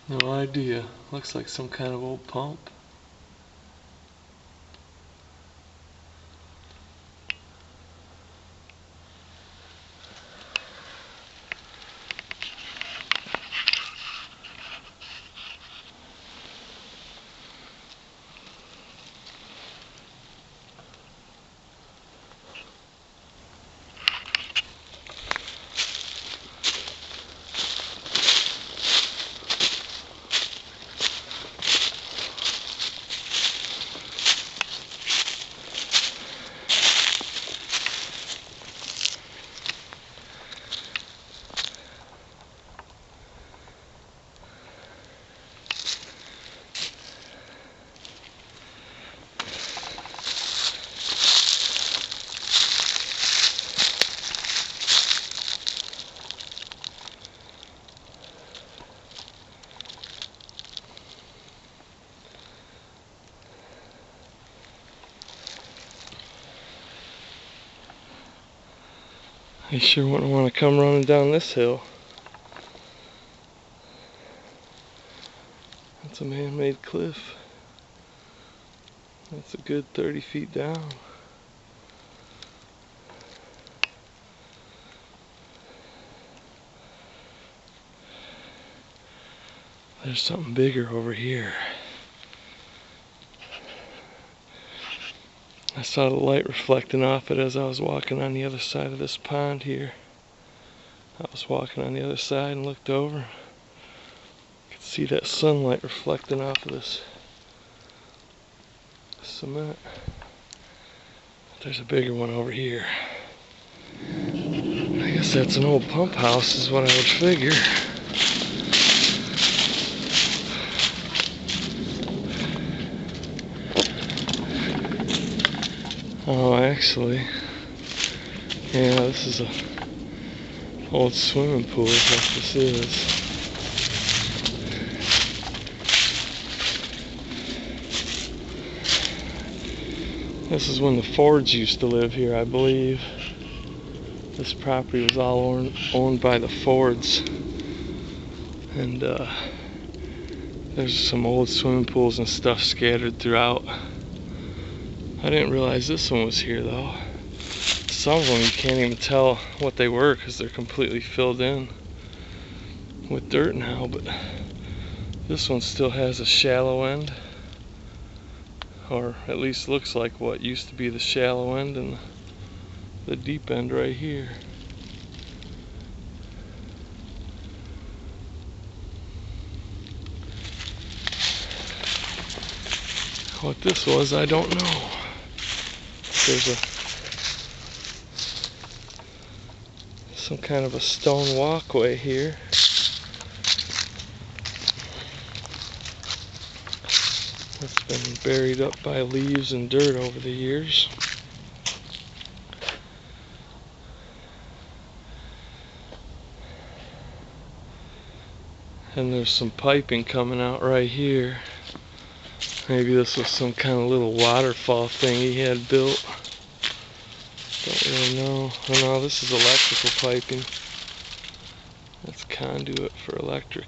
No idea. Looks like some kind of old pump. I sure wouldn't want to come running down this hill. That's a man-made cliff. That's a good 30 feet down. There's something bigger over here. I saw the light reflecting off it as I was walking on the other side of this pond here. I was walking on the other side and looked over. I could see that sunlight reflecting off of this cement. There's a bigger one over here. I guess that's an old pump house is what I would figure. Oh, actually, yeah, this is a old swimming pool is what this is. This is when the Fords used to live here, I believe. This property was all owned by the Fords. And there's some old swimming pools and stuff scattered throughout. I didn't realize this one was here though. Some of them you can't even tell what they were because they're completely filled in with dirt now, but this one still has a shallow end, or at least looks like what used to be the shallow end and the deep end right here. What this was, I don't know. There's some kind of a stone walkway here. It's been buried up by leaves and dirt over the years. And there's some piping coming out right here. Maybe this was some kind of little waterfall thing he had built. Don't really know. Oh no, this is electrical piping. That's conduit for electric.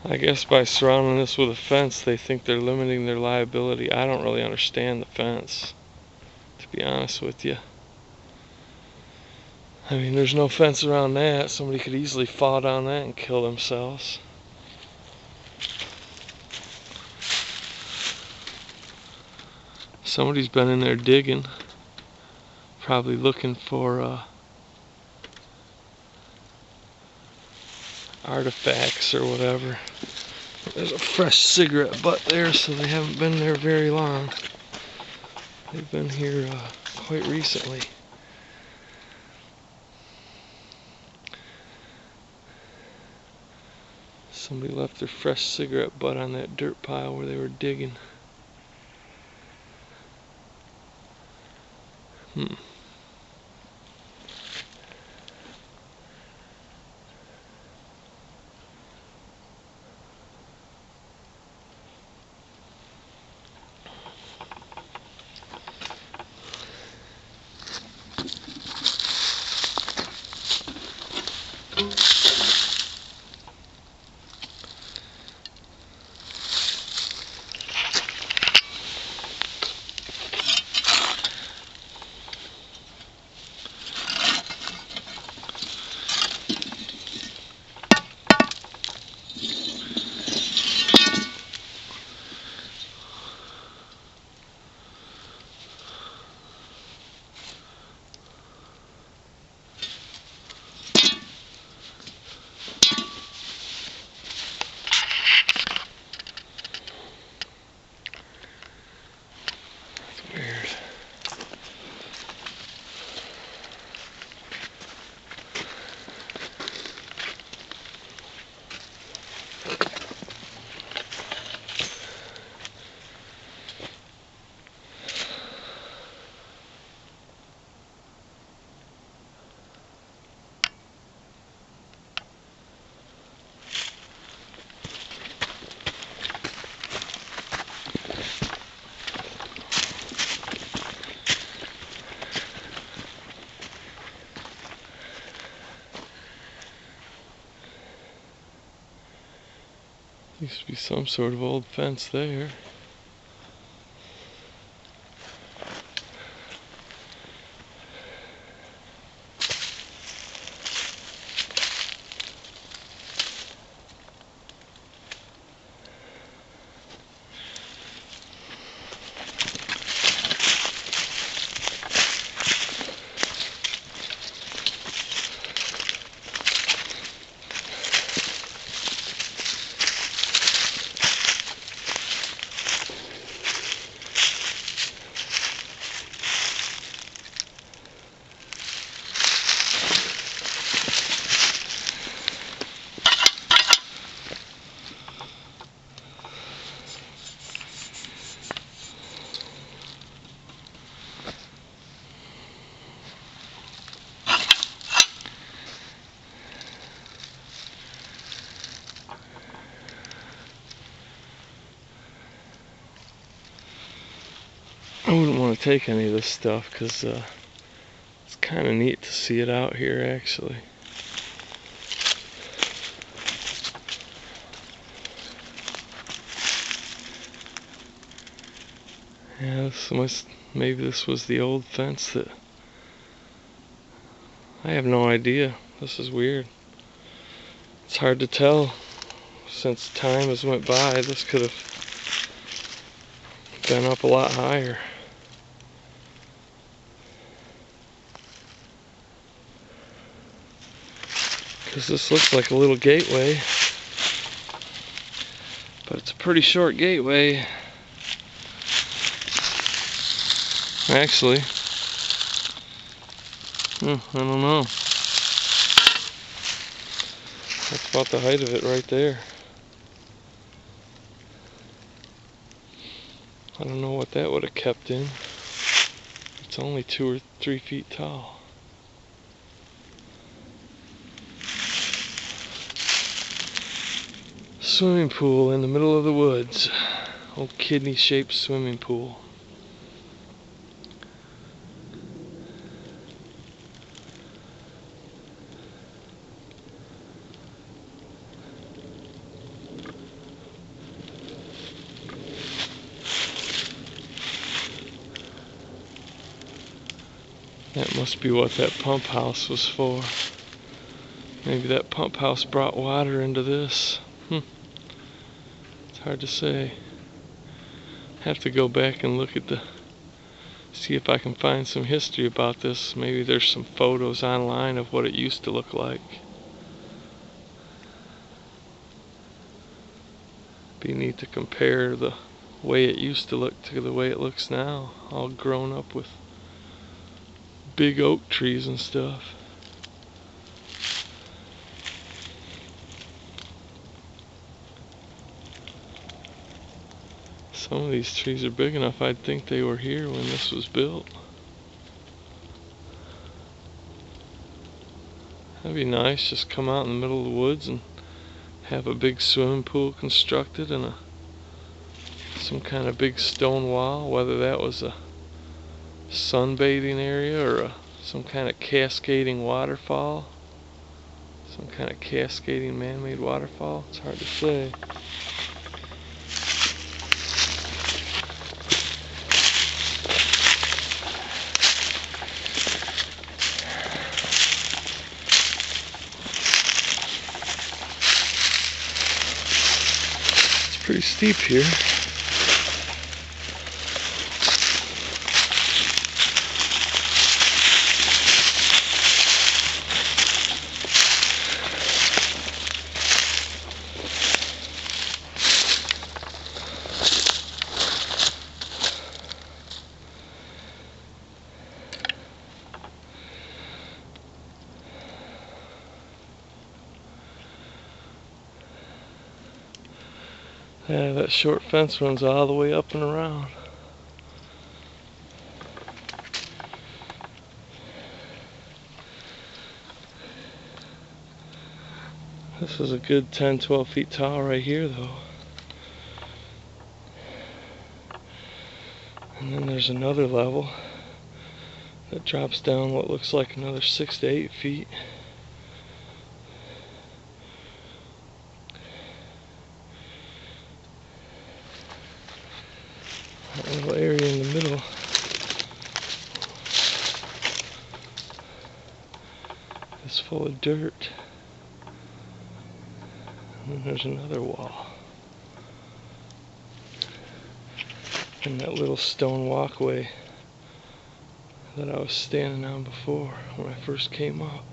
I guess by surrounding this with a fence, they think they're limiting their liability. I don't really understand the fence, to be honest with you. I mean, there's no fence around that. Somebody could easily fall down that and kill themselves. Somebody's been in there digging, probably looking for artifacts or whatever. There's a fresh cigarette butt there, so they haven't been there very long. They've been here quite recently. Somebody left their fresh cigarette butt on that dirt pile where they were digging. Used to be some sort of old fence there. I wouldn't want to take any of this stuff because it's kind of neat to see it out here actually. Yeah, maybe this was the old fence that... I have no idea. This is weird. It's hard to tell. Since time has went by, this could have been up a lot higher. Because this looks like a little gateway, but it's a pretty short gateway. Actually, I don't know. That's about the height of it right there. I don't know what that would have kept in. It's only 2 or 3 feet tall. Swimming pool in the middle of the woods. Old kidney-shaped swimming pool. That must be what that pump house was for. Maybe that pump house brought water into this. It's hard to say. Have to go back and look at see if I can find some history about this. Maybe there's some photos online of what it used to look like. Be neat to compare the way it used to look to the way it looks now, all grown up with big oak trees and stuff. Some of these trees are big enough I'd think they were here when this was built. That'd be nice, just come out in the middle of the woods and have a big swimming pool constructed and some kind of big stone wall, whether that was a sunbathing area or some kind of cascading waterfall, some kind of cascading man-made waterfall. It's hard to say. It's pretty steep here. Yeah, that short fence runs all the way up and around. This is a good 10-12 feet tall right here though. And then there's another level that drops down what looks like another 6 to 8 feet. That little area in the middle is full of dirt. And then there's another wall. And that little stone walkway that I was standing on before when I first came up.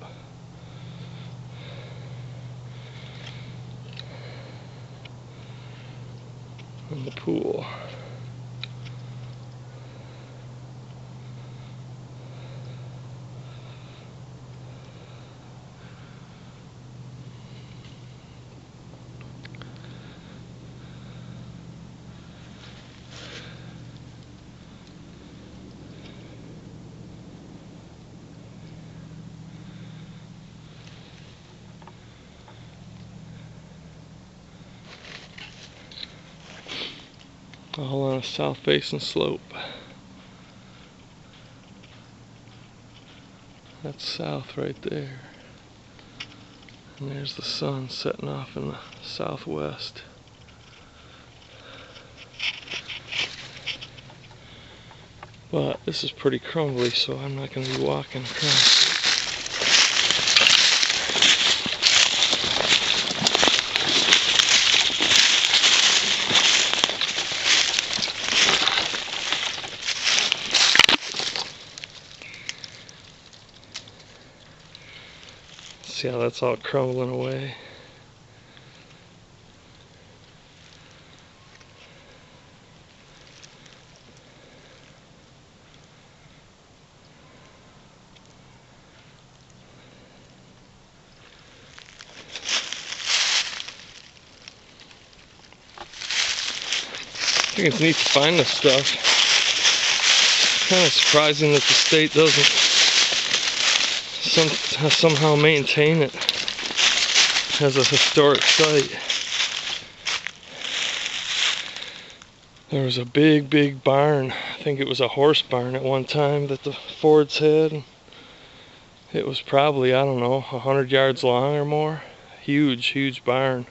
And the pool. All on a south-facing slope. That's south right there. And there's the sun setting off in the southwest. But this is pretty crumbly, so I'm not going to be walking across it. See how that's all crumbling away? I think it's neat to find this stuff. It's kind of surprising that the state doesn't somehow maintain it as a historic site. There was a big barn. I think it was a horse barn at one time that the Fords had. It was probably, I don't know, 100 yards long or more. Huge barn.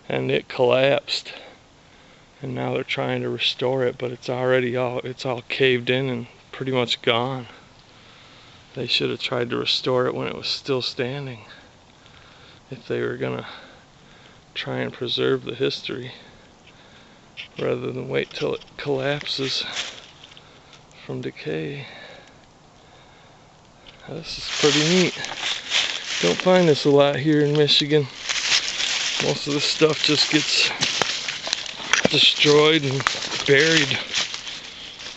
And it collapsed. And now they're trying to restore it, but it's all caved in and pretty much gone. They should have tried to restore it when it was still standing, if they were gonna try and preserve the history, rather than wait till it collapses from decay. Now, this is pretty neat. Don't find this a lot here in Michigan. Most of this stuff just gets destroyed and buried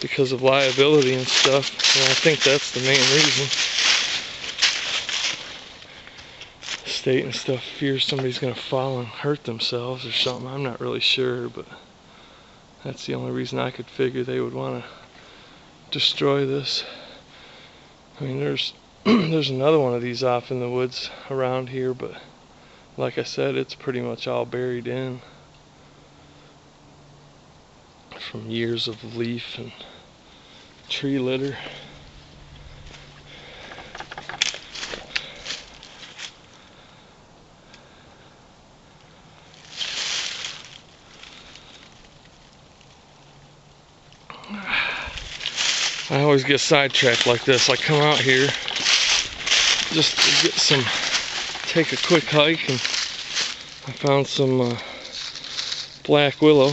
because of liability and stuff. And I think that's the main reason. The state and stuff fears somebody's gonna fall and hurt themselves or something. I'm not really sure, but that's the only reason I could figure they would want to destroy this. I mean, there's another one of these off in the woods around here, but like I said, it's pretty much all buried in from years of leaf and tree litter. I always get sidetracked like this. I come out here just to get take a quick hike, and I found some black willow.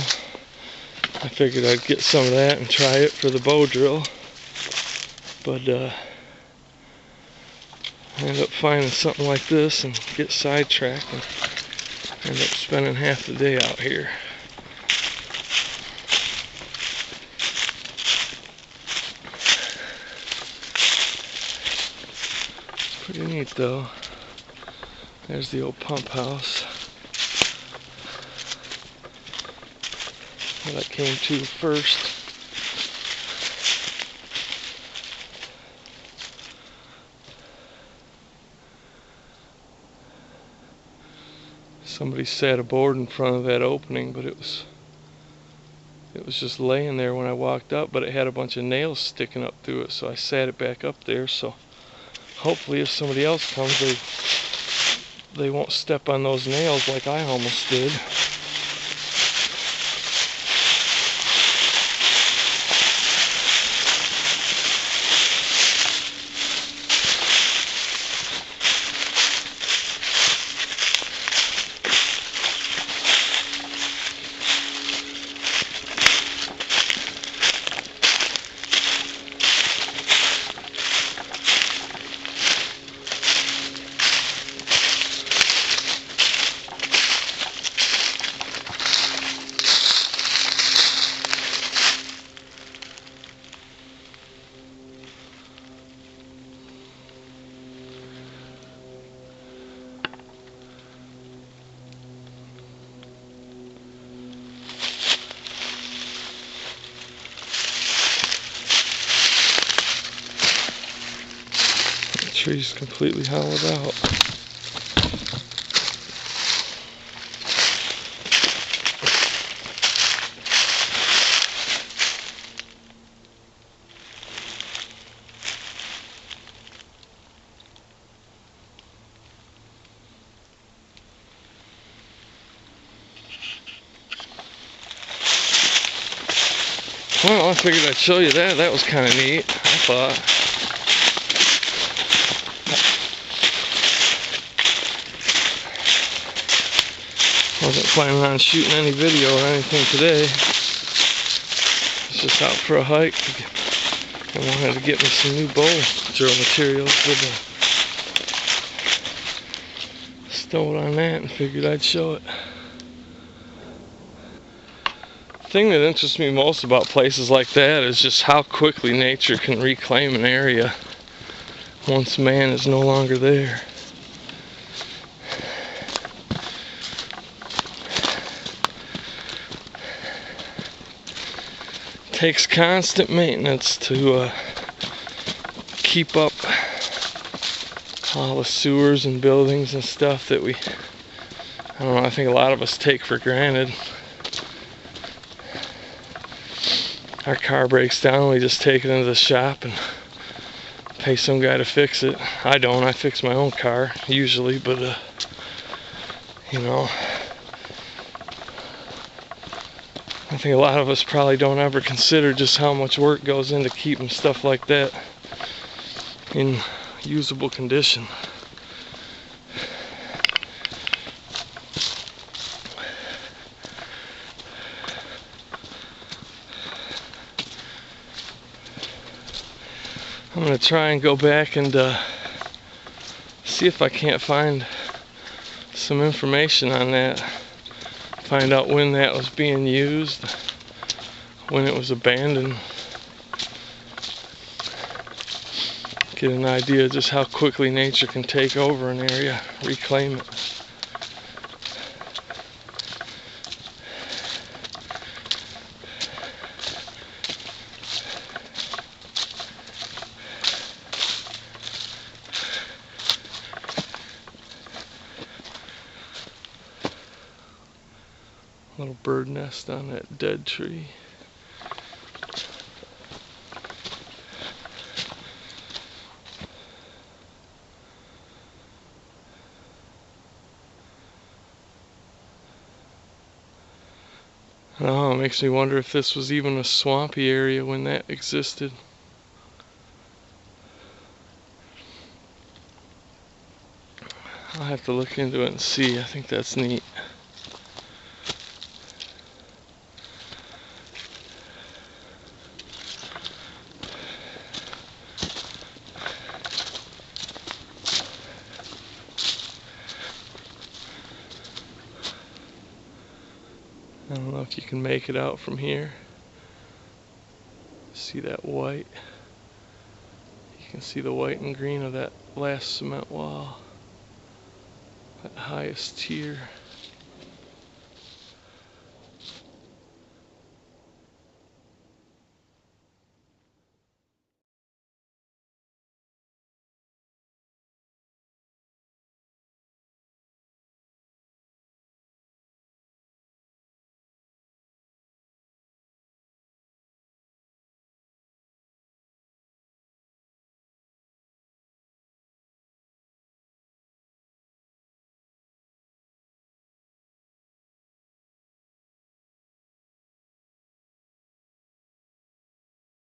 I figured I'd get some of that and try it for the bow drill, but I end up finding something like this and get sidetracked and end up spending half the day out here. Pretty neat though. There's the old pump house that I came to first. Somebody sat a board in front of that opening, but it was just laying there when I walked up, but it had a bunch of nails sticking up through it, so I sat it back up there. So hopefully if somebody else comes, they won't step on those nails like I almost did. Tree's completely hollowed out. Well, I figured I'd show you that. That was kind of neat, I thought. Wasn't planning on shooting any video or anything today. It's just out for a hike. I wanted to get me some new bow drill materials with a stowed on that and figured I'd show it. The thing that interests me most about places like that is just how quickly nature can reclaim an area once man is no longer there. Takes constant maintenance to keep up all the sewers and buildings and stuff that I don't know, I think a lot of us take for granted. Our car breaks down, we just take it into the shop and pay some guy to fix it. I don't, I fix my own car usually, but you know, I think a lot of us probably don't ever consider just how much work goes into keeping stuff like that in usable condition. I'm going to try and go back and see if I can't find some information on that find out when that was being used, when it was abandoned. Get an idea of just how quickly nature can take over an area, reclaim it. Little bird nest on that dead tree. Oh, it makes me wonder if this was even a swampy area when that existed. I'll have to look into it and see. I think that's neat. I don't know if you can make it out from here. See that white? You can see the white and green of that last cement wall. That highest tier.